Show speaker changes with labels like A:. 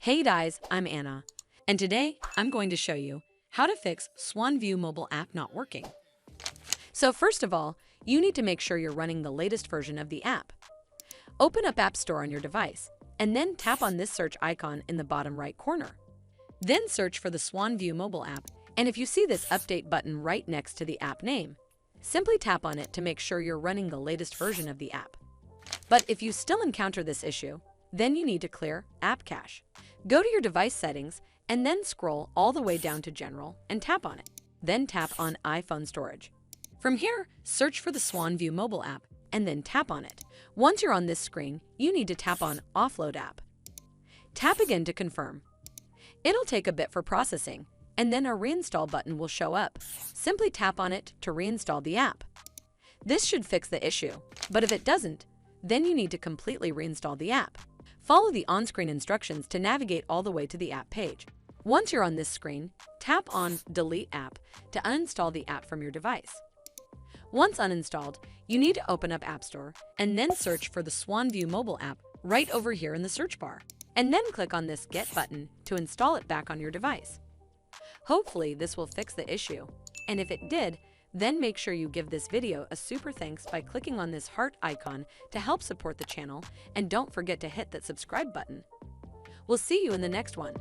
A: Hey guys, I'm Anna, and today I'm going to show you how to fix SwannView mobile app not working. So first of all, you need to make sure you're running the latest version of the app. Open up App Store on your device, and then tap on this search icon in the bottom right corner. Then search for the SwannView mobile app, and if you see this update button right next to the app name, simply tap on it to make sure you're running the latest version of the app. But if you still encounter this issue, then you need to clear App Cache. Go to your device settings and then scroll all the way down to General and tap on it. Then tap on iPhone Storage. From here, search for the SwannView mobile app and then tap on it. Once you're on this screen, you need to tap on Offload App. Tap again to confirm. It'll take a bit for processing, and then a Reinstall button will show up. Simply tap on it to reinstall the app. This should fix the issue, but if it doesn't, then you need to completely reinstall the app. Follow the on-screen instructions to navigate all the way to the app page. Once you're on this screen, tap on Delete App to uninstall the app from your device. Once uninstalled, you need to open up App Store and then search for the SwannView mobile app right over here in the search bar, and then click on this Get button to install it back on your device. Hopefully this will fix the issue, and if it did, then make sure you give this video a super thanks by clicking on this heart icon to help support the channel, and don't forget to hit that subscribe button. We'll see you in the next one.